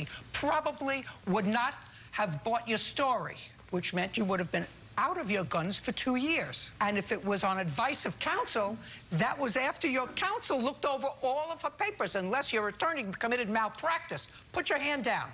attorney probably would not have bought your story, which meant you would have been out of your guns for 2 years. And if it was on advice of counsel, that was after your counsel looked over all of her papers, unless your attorney committed malpractice. Put your hand down.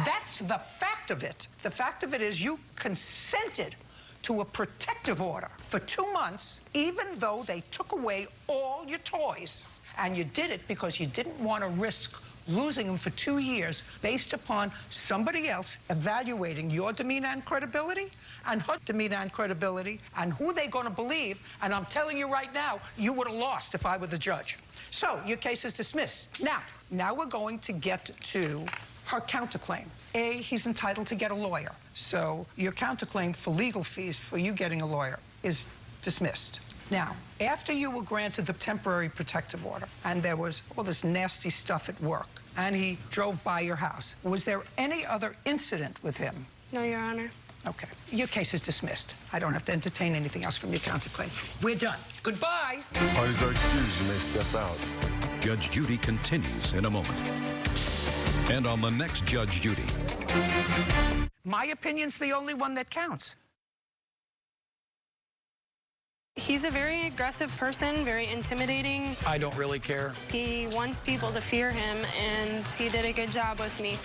That's the fact of it. The fact of it is you consented to a protective order for 2 months, even though they took away all your toys. And you did it because you didn't want to risk losing them for 2 years based upon somebody else evaluating your demeanor and credibility and her demeanor and credibility and who they're going to believe. And I'm telling you right now, you would have lost if I were the judge. So your case is dismissed. Now we're going to get to her counterclaim. He's entitled to get a lawyer. So your counterclaim for legal fees for you getting a lawyer is dismissed. Now, after you were granted the temporary protective order, and there was all this nasty stuff at work, and he drove by your house, was there any other incident with him? No, Your Honor. Okay. Your case is dismissed. I don't have to entertain anything else from your counterclaim. We're done. Goodbye. Parties are excused. You may step out. Judge Judy continues in a moment. And on the next Judge Judy. My opinion's the only one that counts. He's a very aggressive person, very intimidating. I don't really care. He wants people to fear him, and he did a good job with me.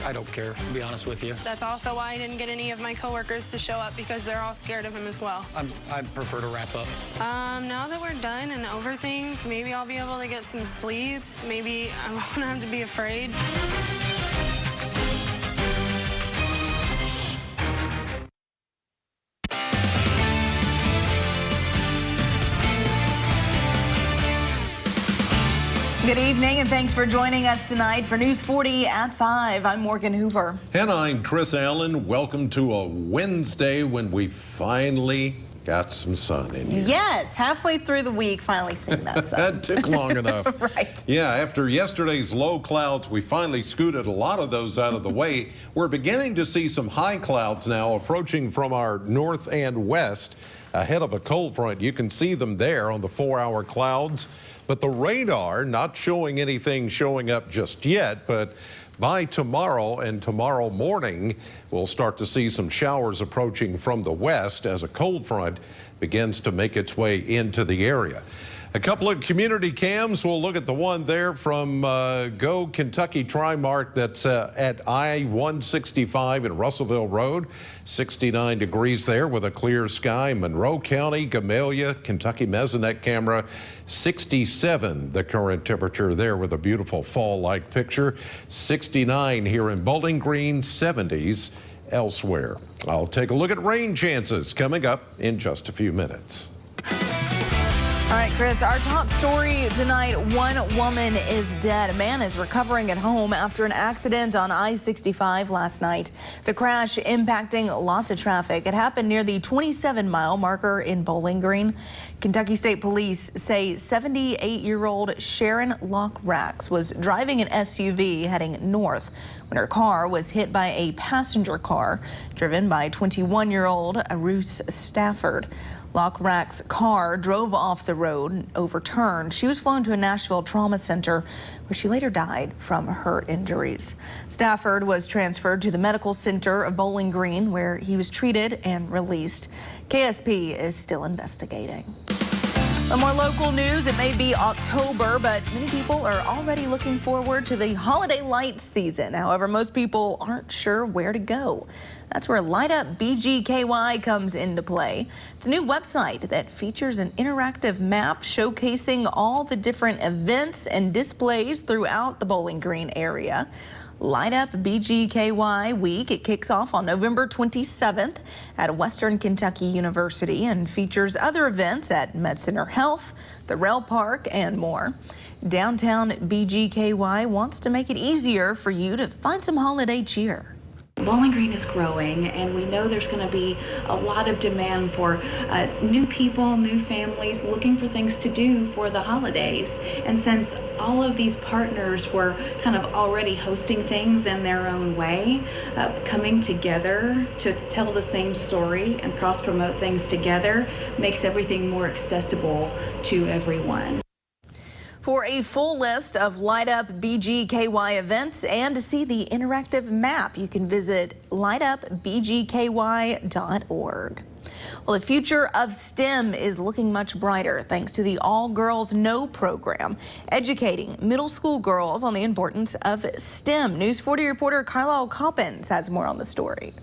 I don't care, to be honest with you. That's also why I didn't get any of my coworkers to show up, because they're all scared of him as well. I prefer to wrap up. Now that we're done and over things, maybe I'll be able to get some sleep. Maybe I won't have to be afraid. Good evening, and thanks for joining us tonight for News 40 at 5. I'm Morgan Hoover. And I'm Chris Allen. Welcome to a Wednesday when we finally got some sun in here. Yes, halfway through the week, finally seeing that sun. That took long enough. Right. Yeah, after yesterday's low clouds, we finally scooted a lot of those out of the way. We're beginning to see some high clouds now approaching from our north and west ahead of a cold front. You can see them there on the 4-hour clouds. But the radar not showing anything showing up just yet, but by tomorrow and tomorrow morning, we'll start to see some showers approaching from the west as a cold front begins to make its way into the area. A couple of community cams. We'll look at the one there from Go Kentucky Tri-Mart that's at I-165 in Russellville Road. 69 degrees there with a clear sky. Monroe County, Gamelia, Kentucky Mesonet camera. 67 the current temperature there with a beautiful fall-like picture. 69 here in Bowling Green, 70s elsewhere. I'll take a look at rain chances coming up in just a few minutes. All right, Chris, our top story tonight, one woman is dead. A man is recovering at home after an accident on I-65 last night. The crash impacting lots of traffic. It happened near the 27-mile marker in Bowling Green. Kentucky State Police say 78-year-old Sharon Lockrax was driving an SUV heading north when her car was hit by a passenger car driven by 21-year-old Ruth Stafford. Lockrax's car drove off the road and overturned. She was flown to a Nashville trauma center where she later died from her injuries. Stafford was transferred to the medical center of Bowling Green where he was treated and released. KSP is still investigating. More local news. It may be October, but many people are already looking forward to the holiday lights season. However, most people aren't sure where to go. That's where Light Up BGKY comes into play. It's a new website that features an interactive map showcasing all the different events and displays throughout the Bowling Green area. Light Up BGKY Week. It kicks off on November 27th at Western Kentucky University and features other events at Med Center Health, the Rail Park, and more. Downtown BGKY wants to make it easier for you to find some holiday cheer. Bowling Green is growing, and we know there's going to be a lot of demand for new people, new families looking for things to do for the holidays. And since all of these partners were kind of already hosting things in their own way, coming together to tell the same story and cross-promote things together makes everything more accessible to everyone. For a full list of Light Up BGKY events and to see the interactive map, you can visit lightupbgky.org. Well, the future of STEM is looking much brighter thanks to the All Girls Know program, educating middle school girls on the importance of STEM. News 40 reporter Carlisle Coppins has more on the story.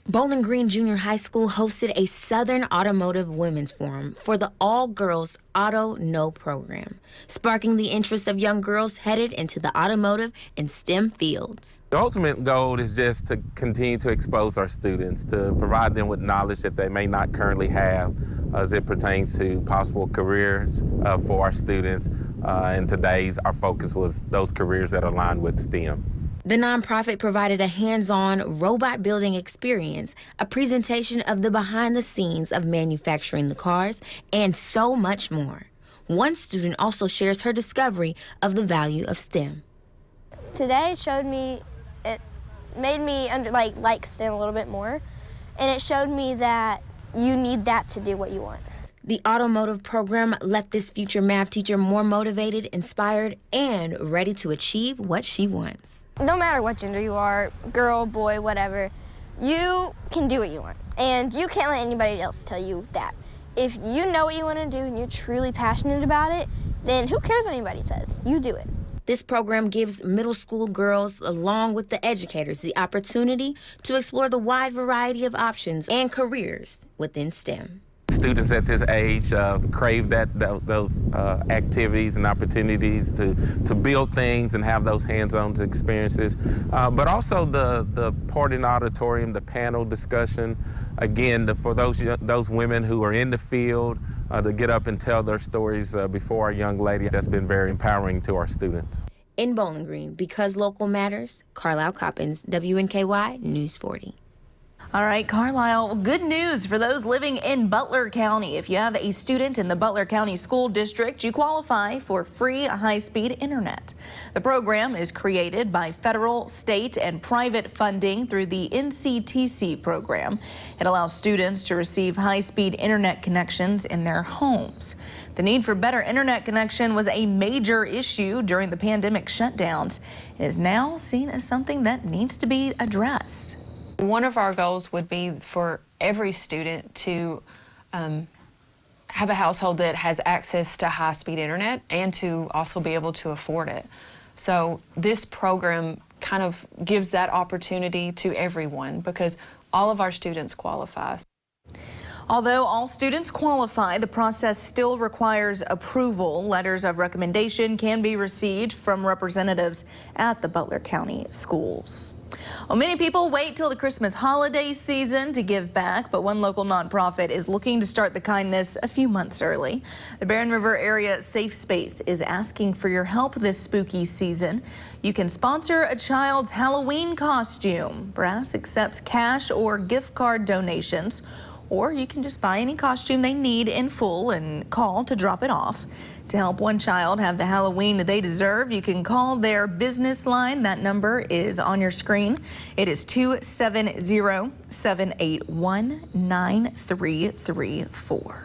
Bowling Green Junior High School hosted a Southern Automotive Women's Forum for the All-Girls Auto Know program, sparking the interest of young girls headed into the automotive and STEM fields. The ultimate goal is just to continue to expose our students, to provide them with knowledge that they may not currently have as it pertains to possible careers for our students. And today's, our focus was those careers that align with STEM. The nonprofit provided a hands-on robot building experience, a presentation of the behind the scenes of manufacturing the cars, and so much more. One student also shares her discovery of the value of STEM. Today it made me like STEM a little bit more, and it showed me that you need that to do what you want. The automotive program left this future math teacher more motivated, inspired, and ready to achieve what she wants. No matter what gender you are, girl, boy, whatever, you can do what you want. And you can't let anybody else tell you that. If you know what you want to do and you're truly passionate about it, then who cares what anybody says? You do it. This program gives middle school girls, along with the educators, the opportunity to explore the wide variety of options and careers within STEM. Students at this age crave those activities and opportunities to build things and have those hands-on experiences. But also the part in the auditorium, the panel discussion, again, for those women who are in the field, to get up and tell their stories before our young lady, that's been very empowering to our students. In Bowling Green, because local matters, Carlisle Coppins, WNKY News 40. All right, Carlisle, good news for those living in Butler County. If you have a student in the Butler County School District, you qualify for free high-speed internet. The program is created by federal, state, and private funding through the NCTC program. It allows students to receive high-speed internet connections in their homes. The need for better internet connection was a major issue during the pandemic shutdowns. It is now seen as something that needs to be addressed. One of our goals would be for every student to have a household that has access to high-speed internet and to also be able to afford it. So this program kind of gives that opportunity to everyone because all of our students qualify. Although all students qualify, the process still requires approval. Letters of recommendation can be received from representatives at the Butler County schools. Well, many people wait till the Christmas holiday season to give back, but one local nonprofit is looking to start the kindness a few months early. The Barron River Area Safe Space is asking for your help this spooky season. You can sponsor a child's Halloween costume. Brass accepts cash or gift card donations, or you can just buy any costume they need in full and call to drop it off. To help one child have the Halloween they deserve, you can call their business line. That number is on your screen. It is 270-781-9334.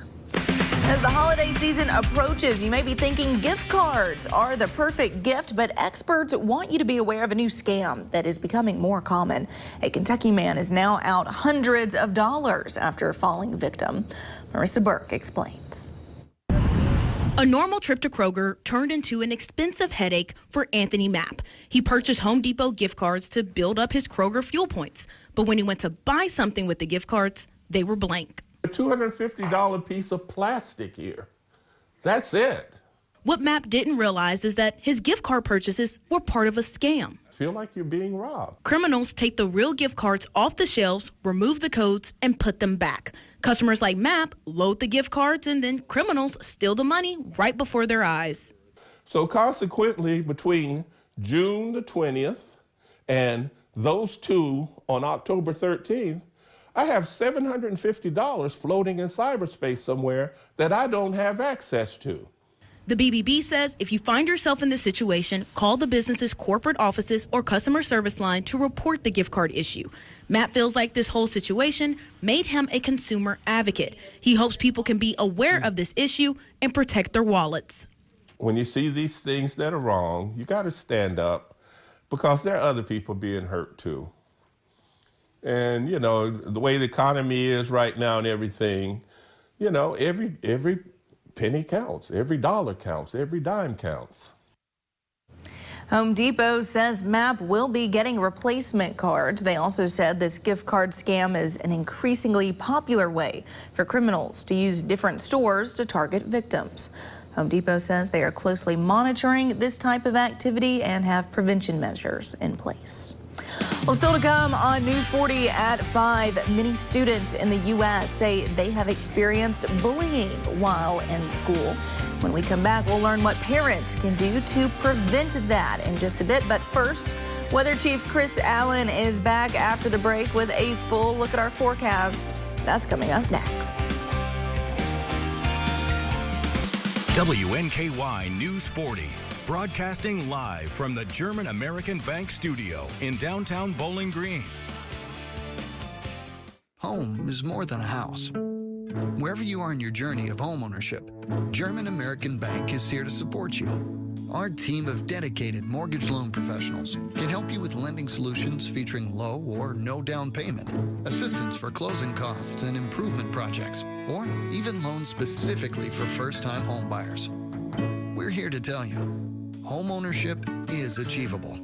As the holiday season approaches, you may be thinking gift cards are the perfect gift, but experts want you to be aware of a new scam that is becoming more common. A Kentucky man is now out hundreds of dollars after falling victim. Marissa Burke explains. A normal trip to Kroger turned into an expensive headache for Anthony Mapp. He purchased Home Depot gift cards to build up his Kroger fuel points. But when he went to buy something with the gift cards, they were blank. A $250 piece of plastic here. That's it. What Mapp didn't realize is that his gift card purchases were part of a scam. I feel like you're being robbed. Criminals take the real gift cards off the shelves, remove the codes, and put them back. Customers like Mapp load the gift cards, and then criminals steal the money right before their eyes. So consequently, between June the 20th and those two on October 13th, I have $750 floating in cyberspace somewhere that I don't have access to. The BBB says if you find yourself in this situation, call the business's corporate offices or customer service line to report the gift card issue. Matt feels like this whole situation made him a consumer advocate. He hopes people can be aware of this issue and protect their wallets. when you see these things that are wrong, you got to stand up because there are other people being hurt too. And, you know, the way the economy is right now and everything, you know, every penny counts, every dollar counts, every dime counts. Home Depot says MAP will be getting replacement cards. They also said this gift card scam is an increasingly popular way for criminals to use different stores to target victims. Home Depot says they are closely monitoring this type of activity and have prevention measures in place. Well, still to come on News 40 at 5, many students in the U.S. say they have experienced bullying while in school. When we come back, we'll learn what parents can do to prevent that in just a bit. But first, Weather Chief Chris Allen is back after the break with a full look at our forecast. That's coming up next. WNKY News 40. Broadcasting live from the German American Bank studio in downtown Bowling Green. Home is more than a house. Wherever you are in your journey of homeownership, German American Bank is here to support you. Our team of dedicated mortgage loan professionals can help you with lending solutions featuring low or no down payment, assistance for closing costs and improvement projects, or even loans specifically for first-time home buyers. We're here to tell you, homeownership is achievable.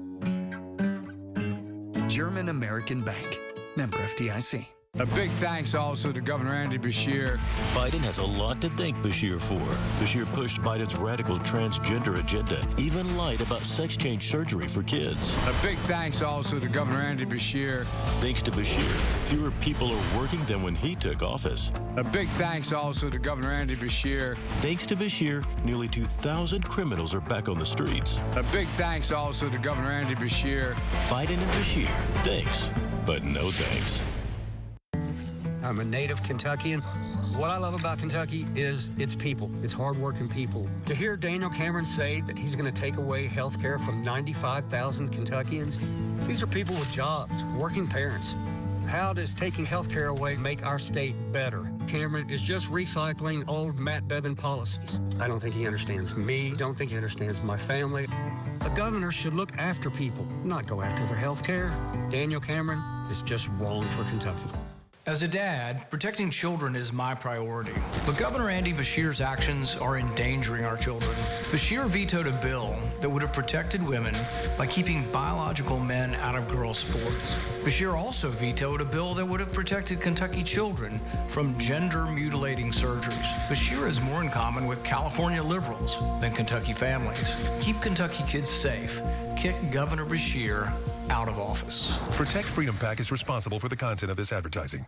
German American Bank, member FDIC. A big thanks also to Governor Andy Beshear. Biden has a lot to thank Beshear for. Beshear pushed Biden's radical transgender agenda, even lied about sex change surgery for kids. A big thanks also to Governor Andy Beshear. Thanks to Beshear, fewer people are working than when he took office. A big thanks also to Governor Andy Beshear. Thanks to Beshear, nearly 2,000 criminals are back on the streets. A big thanks also to Governor Andy Beshear. Biden and Beshear, thanks, but no thanks. I'm a native Kentuckian. What I love about Kentucky is its people. It's hardworking people. To hear Daniel Cameron say that he's going to take away health care from 95,000 Kentuckians, these are people with jobs, working parents. How does taking health care away make our state better? Cameron is just recycling old Matt Bevin policies. I don't think he understands me. Don't think he understands my family. A governor should look after people, not go after their health care. Daniel Cameron is just wrong for Kentucky. As a dad, protecting children is my priority. But Governor Andy Beshear's actions are endangering our children. Beshear vetoed a bill that would have protected women by keeping biological men out of girls' sports. Beshear also vetoed a bill that would have protected Kentucky children from gender-mutilating surgeries. Beshear has more in common with California liberals than Kentucky families. Keep Kentucky kids safe. Kick Governor Beshear out of office. Protect Freedom PAC is responsible for the content of this advertising.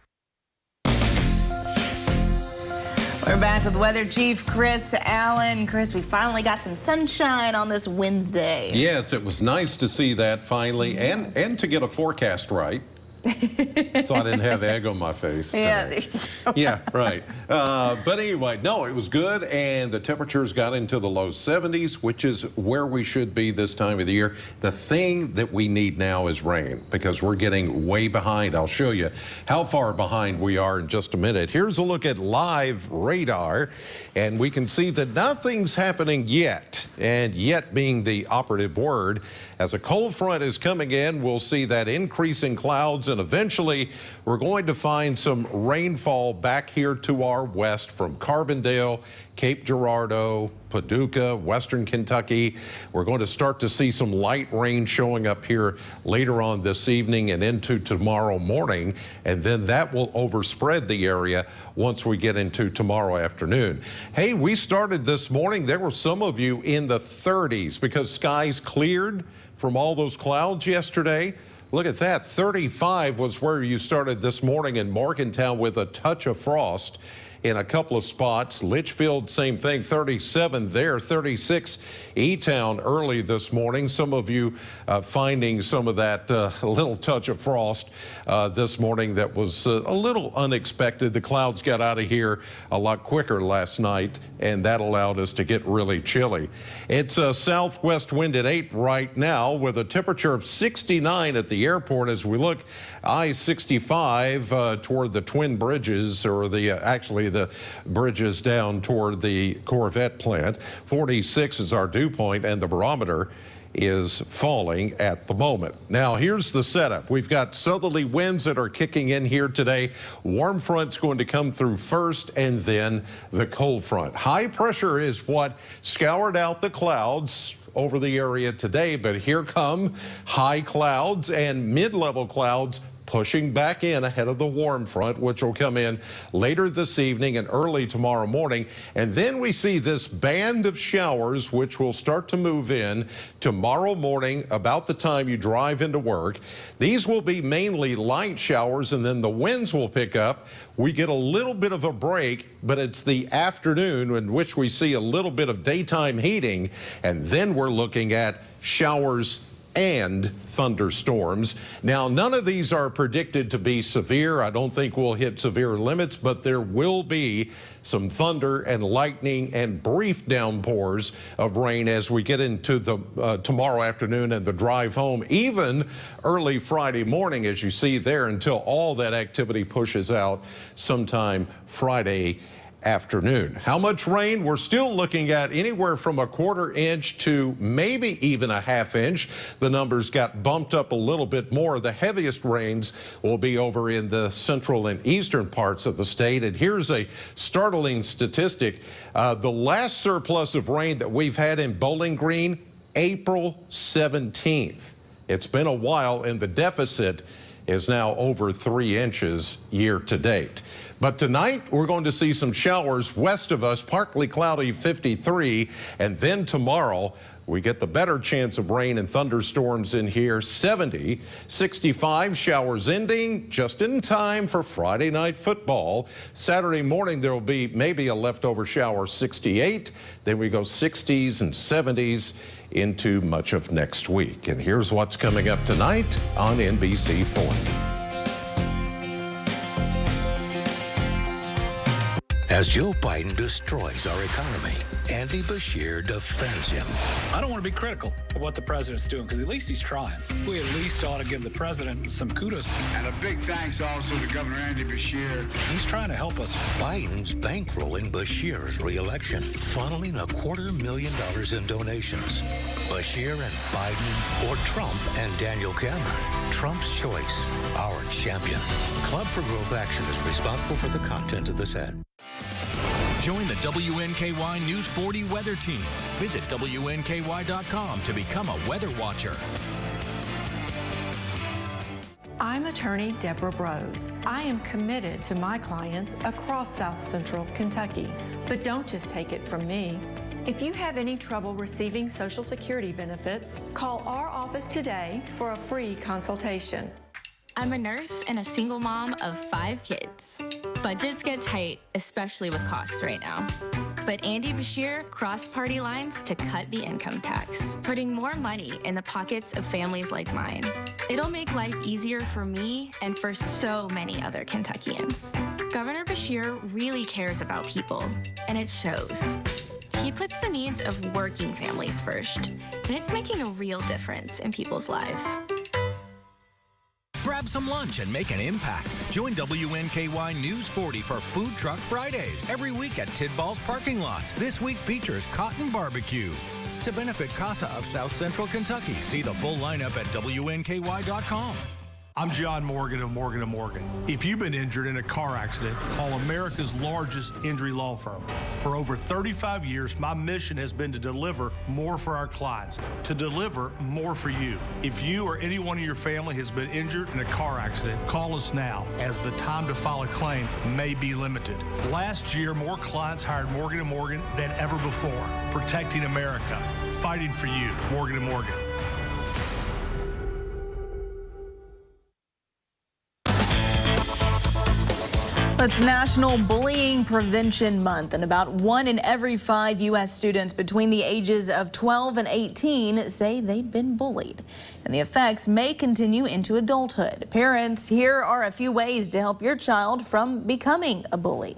We're back with Weather Chief Chris Allen. Chris, we finally got some sunshine on this Wednesday. Yes, it was nice to see that finally, yes. and to get a forecast right. So I didn't have egg on my face. Yeah, there you go. Yeah, right. But anyway, no, it was good, and the temperatures got into the low 70s, which is where we should be this time of the year. The thing that we need now is rain, because we're getting way behind. I'll show you how far behind we are in just a minute. Here's a look at live radar, and we can see that nothing's happening yet, and yet being the operative word. As a cold front is coming in, we'll see that increasing clouds, and eventually we're going to find some rainfall back here to our west from Carbondale, Cape Girardeau, Paducah, western Kentucky. We're going to start to see some light rain showing up here later on this evening and into tomorrow morning, and then that will overspread the area once we get into tomorrow afternoon. Hey, we started this morning, there were some of you in the 30s because skies cleared from all those clouds yesterday. Look at that, 35 was where you started this morning in Morgantown with a touch of frost in a couple of spots. Litchfield, same thing, 37 there, 36 E-Town early this morning. Some of you finding some of that little touch of frost this morning that was a little unexpected. The clouds got out of here a lot quicker last night, and that allowed us to get really chilly. It's a southwest wind at 8 right now with a temperature of 69 at the airport as we look I-65 toward the Twin Bridges, or actually especially the bridges down toward the Corvette plant. 46 is our dew point, and the barometer is falling at the moment. Now, here's the setup. We've got southerly winds that are kicking in here today. Warm front's going to come through first, and then the cold front. High pressure is what scoured out the clouds over the area today, but here come high clouds and mid-level clouds pushing back in ahead of the warm front, which will come in later this evening and early tomorrow morning. And then we see this band of showers, which will start to move in tomorrow morning about the time you drive into work. These will be mainly light showers, and then the winds will pick up. We get a little bit of a break, but it's the afternoon in which we see a little bit of daytime heating, and then we're looking at showers and thunderstorms. Now, none of these are predicted to be severe. I don't think we'll hit severe limits, but there will be some thunder and lightning and brief downpours of rain as we get into the tomorrow afternoon and the drive home, even early Friday morning, as you see there, until all that activity pushes out sometime Friday afternoon. How much rain? We're still looking at anywhere from a 1/4 inch to maybe even a 1/2 inch. The numbers got bumped up a little bit more. The heaviest rains will be over in the central and eastern parts of the state. And here's a startling statistic. The last surplus of rain that we've had in Bowling Green, April 17th. It's been a while, and the deficit is now over 3 inches year to date. But tonight, we're going to see some showers west of us, partly cloudy 53, and then tomorrow, we get the better chance of rain and thunderstorms in here, 70, 65 showers ending just in time for Friday night football. Saturday morning, there will be maybe a leftover shower, 68. Then we go 60s and 70s into much of next week. And here's what's coming up tonight on NBC4. As Joe Biden destroys our economy, Andy Beshear defends him. I don't want to be critical of what the president's doing, because at least he's trying. We at least ought to give the president some kudos. And a big thanks also to Governor Andy Beshear. He's trying to help us. Biden's bankrolling Beshear's re-election, funneling $250,000 in donations. Beshear and Biden, or Trump and Daniel Cameron. Trump's choice, our champion. Club for Growth Action is responsible for the content of this ad. Join the WNKY News 40 weather team. Visit WNKY.com to become a weather watcher. I'm attorney Deborah Brose. I am committed to my clients across South Central Kentucky. But don't just take it from me. If you have any trouble receiving Social Security benefits, call our office today for a free consultation. I'm a nurse and a single mom of 5 kids. Budgets get tight, especially with costs right now. But Andy Beshear crossed party lines to cut the income tax, putting more money in the pockets of families like mine. It'll make life easier for me and for so many other Kentuckians. Governor Beshear really cares about people, and it shows. He puts the needs of working families first, and it's making a real difference in people's lives. Grab some lunch and make an impact. Join WNKY News 40 for Food Truck Fridays every week at Tidball's parking lot. This week features Cotton Barbecue. To benefit CASA of South Central Kentucky, see the full lineup at WNKY.com. I'm John Morgan of Morgan & Morgan. If you've been injured in a car accident, call America's largest injury law firm. For over 35 years, my mission has been to deliver more for our clients, to deliver more for you. If you or anyone in your family has been injured in a car accident, call us now, as the time to file a claim may be limited. Last year, more clients hired Morgan & Morgan than ever before. Protecting America, fighting for you, Morgan & Morgan. It's National Bullying Prevention Month, and about 1 in every 5 U.S. students between the ages of 12 and 18 say they've been bullied, and the effects may continue into adulthood. Parents, here are a few ways to help your child from becoming a bully.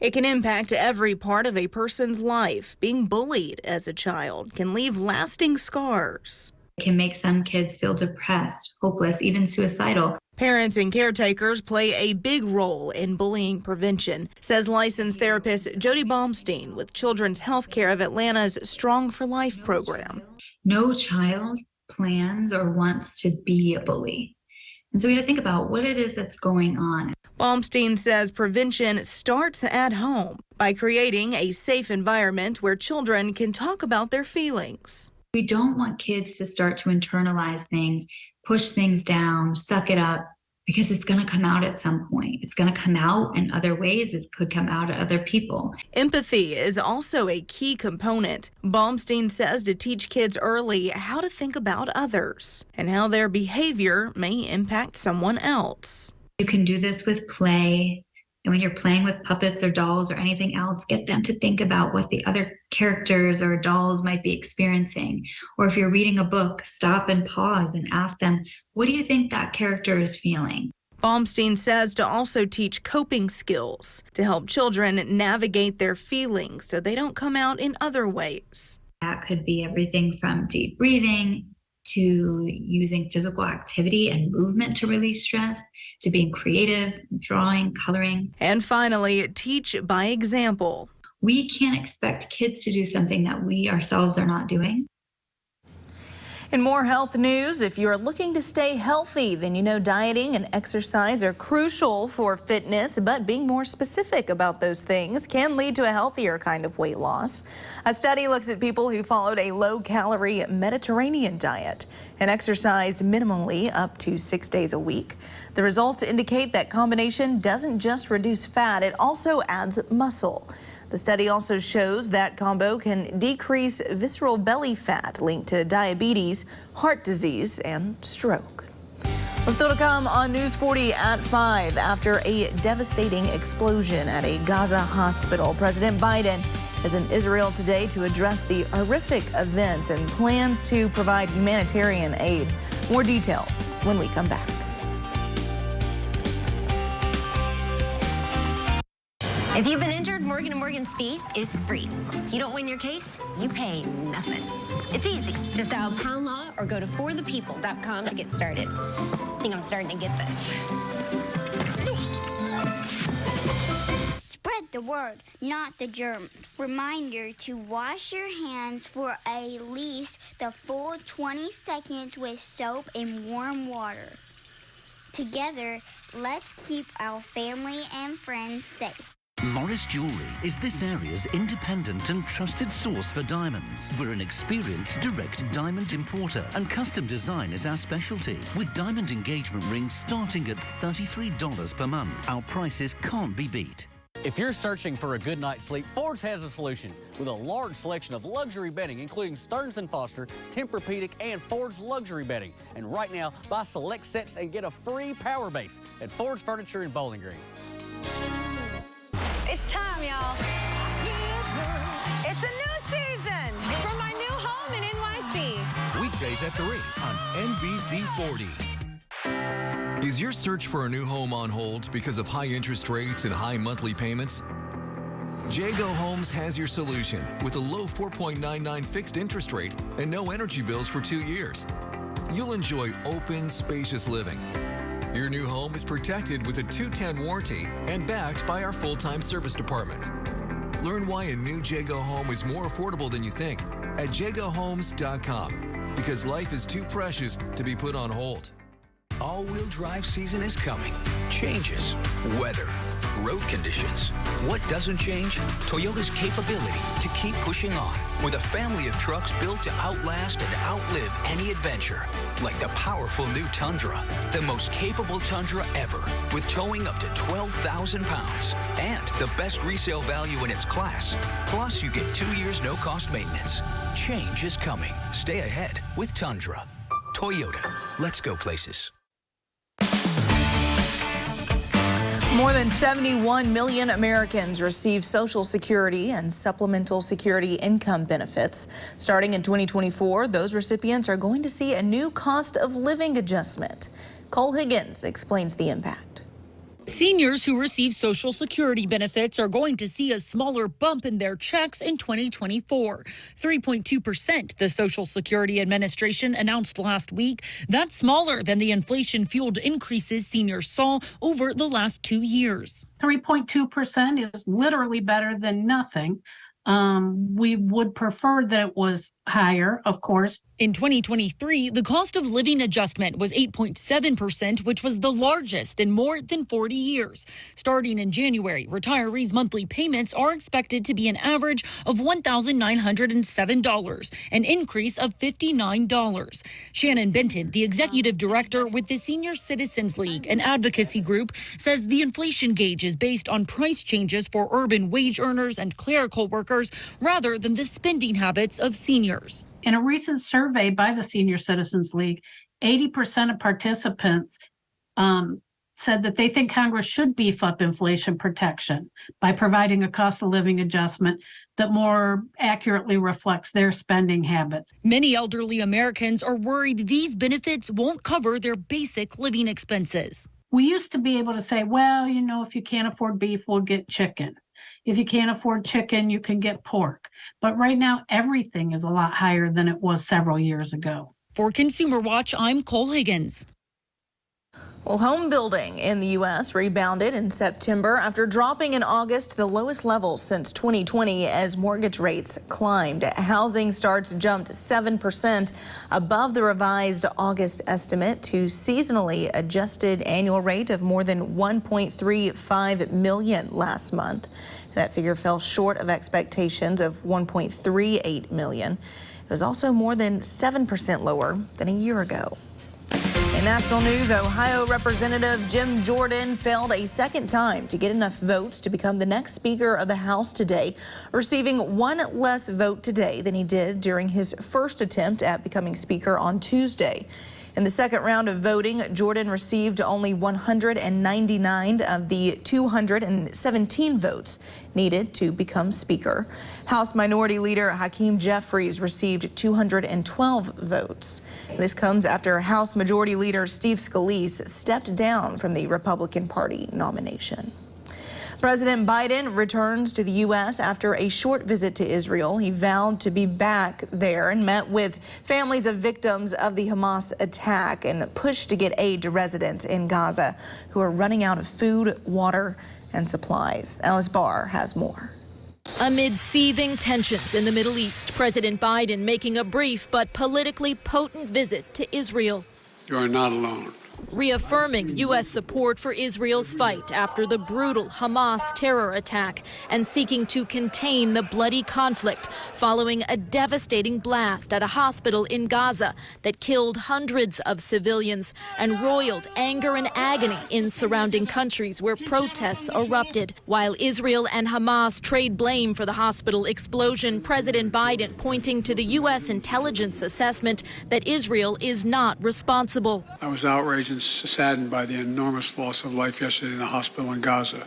It can impact every part of a person's life. Being bullied as a child can leave lasting scars. It can make some kids feel depressed, hopeless, even suicidal. Parents and caretakers play a big role in bullying prevention, says licensed therapist Jody Baumstein with Children's Healthcare of Atlanta's Strong for Life program. No child plans or wants to be a bully. And so we got to think about what it is that's going on. Baumstein says prevention starts at home by creating a safe environment where children can talk about their feelings. We don't want kids to start to internalize things, push things down, suck it up, because it's going to come out at some point. It's going to come out in other ways. It could come out at other people. Empathy is also a key component. Baumstein says to teach kids early how to think about others and how their behavior may impact someone else. You can do this with play. And when you're playing with puppets or dolls or anything else, get them to think about what the other characters or dolls might be experiencing. Or if you're reading a book, stop and pause and ask them, what do you think that character is feeling? Baumstein says to also teach coping skills to help children navigate their feelings so they don't come out in other ways. That could be everything from deep breathing to using physical activity and movement to release stress, to being creative, drawing, coloring. And finally, teach by example. We can't expect kids to do something that we ourselves are not doing. In more health news, if you're looking to stay healthy, then you know dieting and exercise are crucial for fitness, but being more specific about those things can lead to a healthier kind of weight loss. A study looks at people who followed a low-calorie Mediterranean diet and exercised minimally up to 6 days a week. The results indicate that combination doesn't just reduce fat, it also adds muscle. The study also shows that combo can decrease visceral belly fat linked to diabetes, heart disease, and stroke. Well, still to come on News 40 at 5. After a devastating explosion at a Gaza hospital, President Biden is in Israel today to address the horrific events and plans to provide humanitarian aid. More details when we come back. If you've been injured, Morgan & Morgan's fee is free. If you don't win your case, you pay nothing. It's easy. Just dial Pound Law or go to forthepeople.com to get started. I think I'm starting to get this. Spread the word, not the germs. Reminder to wash your hands for at least the full 20 seconds with soap and warm water. Together, let's keep our family and friends safe. Morris Jewelry is this area's independent and trusted source for diamonds. We're an experienced direct diamond importer, and custom design is our specialty. With diamond engagement rings starting at $33 per month, our prices can't be beat. If you're searching for a good night's sleep, Ford's has a solution. With a large selection of luxury bedding, including Stearns & Foster, Tempur-Pedic, and Ford's luxury bedding. And right now, buy select sets and get a free power base at Ford's Furniture in Bowling Green. It's time, y'all. It's a new season for my new home in NYC. Weekdays at 3 on NBC 40. Is your search for a new home on hold because of high interest rates and high monthly payments? Jago Homes has your solution with a low 4.99 fixed interest rate and no energy bills for 2 years. You'll enjoy open, spacious living. Your new home is protected with a 210 warranty and backed by our full-time service department. Learn why a new Jago home is more affordable than you think at jagohomes.com, because life is too precious to be put on hold. All-wheel drive season is coming. Changes. Weather. Road conditions. What doesn't change? Toyota's capability to keep pushing on with a family of trucks built to outlast and outlive any adventure. Like the powerful new Tundra, the most capable Tundra ever, with towing up to 12,000 pounds and the best resale value in its class. Plus, you get 2 years no-cost maintenance. Change is coming. Stay ahead with Tundra. Toyota. Let's go places. More than 71 million Americans receive Social Security and Supplemental Security income benefits. Starting in 2024, those recipients are going to see a new cost of living adjustment. Cole Higgins explains the impact. Seniors who receive Social Security benefits are going to see a smaller bump in their checks in 2024. 3.2%, the Social Security Administration announced last week. That's smaller than the inflation-fueled increases seniors saw over the last 2 years. 3.2% is literally better than nothing. We would prefer that it was higher, of course. In 2023, the cost of living adjustment was 8.7%, which was the largest in more than 40 years. Starting in January, retirees' monthly payments are expected to be an average of $1,907, an increase of $59. Shannon Benton, the executive director with the Senior Citizens League, an advocacy group, says the inflation gauge is based on price changes for urban wage earners and clerical workers rather than the spending habits of seniors. In a recent survey by the Senior Citizens League, 80% of participants said that they think Congress should beef up inflation protection by providing a cost of living adjustment that more accurately reflects their spending habits. Many elderly Americans are worried these benefits won't cover their basic living expenses. We used to be able to say, well, you know, if you can't afford beef, we'll get chicken. If you can't afford chicken, you can get pork. But right now, everything is a lot higher than it was several years ago. For Consumer Watch, I'm Cole Higgins. Well, home building in the U.S. rebounded in September after dropping in August to the lowest levels since 2020 as mortgage rates climbed. Housing starts jumped 7% above the revised August estimate to seasonally adjusted annual rate of more than 1.35 million last month. That figure fell short of expectations of 1.38 million. It was also more than 7% lower than a year ago. In national news, Ohio Representative Jim Jordan failed a second time to get enough votes to become the next Speaker of the House today, receiving one less vote today than he did during his first attempt at becoming Speaker on Tuesday. In the second round of voting, Jordan received only 199 of the 217 votes needed to become Speaker. House Minority Leader Hakeem Jeffries received 212 votes. This comes after House Majority Leader Steve Scalise stepped down from the Republican Party nomination. President Biden returns to the U.S. after a short visit to Israel. He vowed to be back there and met with families of victims of the Hamas attack and pushed to get aid to residents in Gaza who are running out of food, water, and supplies. Alice Barr has more. Amid seething tensions in the Middle East, President Biden making a brief but politically potent visit to Israel. You are not alone. Reaffirming U.S. support for Israel's fight after the brutal Hamas terror attack and seeking to contain the bloody conflict following a devastating blast at a hospital in Gaza that killed hundreds of civilians and roiled anger and agony in surrounding countries where protests erupted. While Israel and Hamas trade blame for the hospital explosion, President Biden pointing to the U.S. intelligence assessment that Israel is not responsible. I was outraged and saddened by the enormous loss of life yesterday in the hospital in Gaza.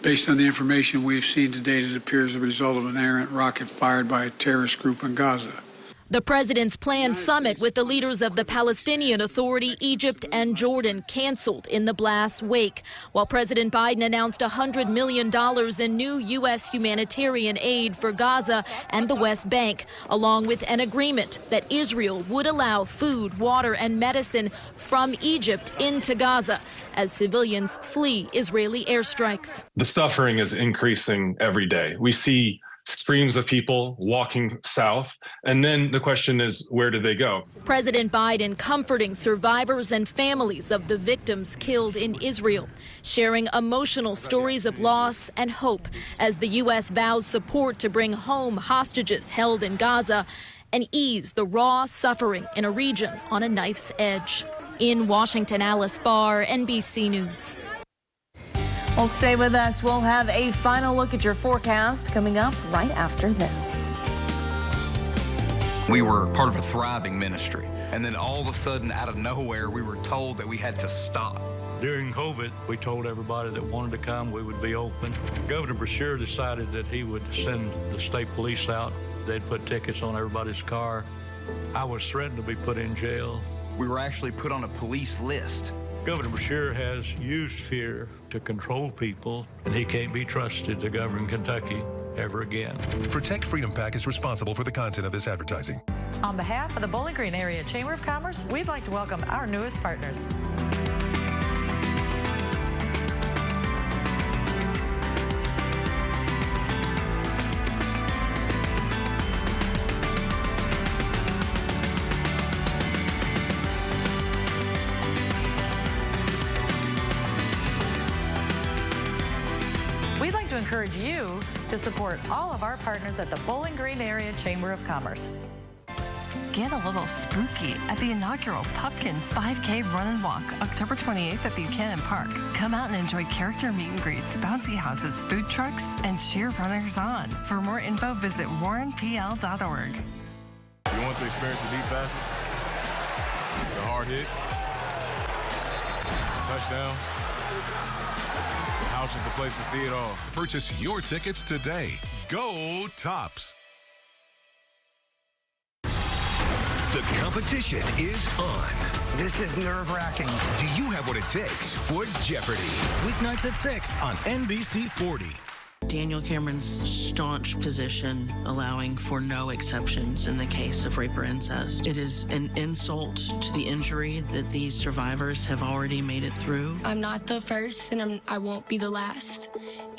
Based on the information we've seen to date, it appears the result of an errant rocket fired by a terrorist group in Gaza. The president's planned summit with the leaders of the Palestinian Authority, Egypt, and Jordan canceled in the blast's wake, while President Biden announced $100 million in new U.S. humanitarian aid for Gaza and the West Bank, along with an agreement that Israel would allow food, water, and medicine from Egypt into Gaza as civilians flee Israeli airstrikes. The suffering is increasing every day. We see streams of people walking south. And then the question is, where do they go? President Biden comforting survivors and families of the victims killed in Israel, sharing emotional stories of loss and hope as the U.S. vows support to bring home hostages held in Gaza and ease the raw suffering in a region on a knife's edge. In Washington, Alice Barr, NBC News. Well, stay with us. We'll have a final look at your forecast coming up right after this. We were part of a thriving ministry, and then all of a sudden, out of nowhere, we were told that we had to stop. During COVID, we told everybody that wanted to come, we would be open. Governor Beshear decided that he would send the state police out. They'd put tickets on everybody's car. I was threatened to be put in jail. We were actually put on a police list. Governor Beshear has used fear to control people, and he can't be trusted to govern Kentucky ever again. Protect Freedom PAC is responsible for the content of this advertising. On behalf of the Bowling Green Area Chamber of Commerce, we'd like to welcome our newest partners. We'd like to encourage you to support all of our partners at the Bowling Green Area Chamber of Commerce. Get a little spooky at the inaugural Pumpkin 5K Run and Walk, October 28th at Buchanan Park. Come out and enjoy character meet and greets, bouncy houses, food trucks, and cheer runners on. For more info, visit warrenpl.org. You want to experience the deep passes, the hard hits, touchdowns? Couch is the place to see it all. Purchase your tickets today. Go Tops! The competition is on. This is nerve-wracking. Do you have what it takes for Jeopardy? Weeknights at 6 on NBC 40. Daniel Cameron's staunch position allowing for no exceptions in the case of rape or incest. It is an insult to the injury that these survivors have already made it through. I'm not the first, and I won't be the last.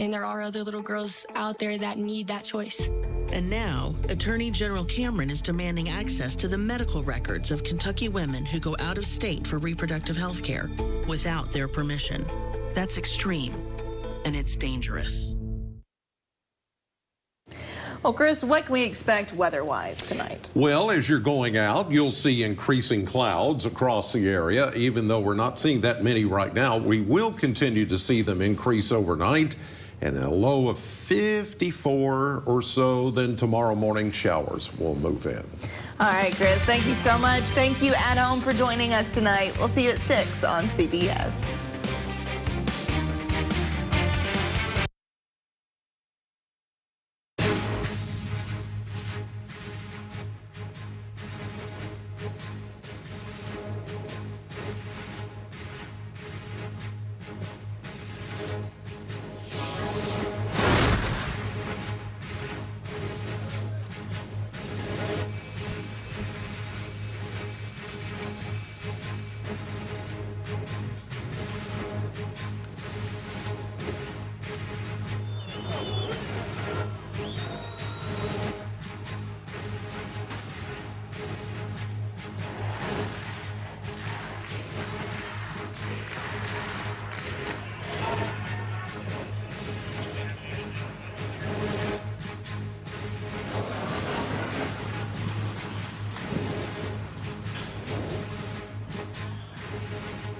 And there are other little girls out there that need that choice. And now, Attorney General Cameron is demanding access to the medical records of Kentucky women who go out of state for reproductive health care without their permission. That's extreme, and it's dangerous. Well, Chris, what can we expect weather-wise tonight? Well, as you're going out, you'll see increasing clouds across the area. Even though we're not seeing that many right now, we will continue to see them increase overnight, and a low of 54 or so. Then tomorrow morning, showers will move in. All right, Chris, thank you so much. Thank you at home for joining us tonight. We'll see you at 6 on CBS.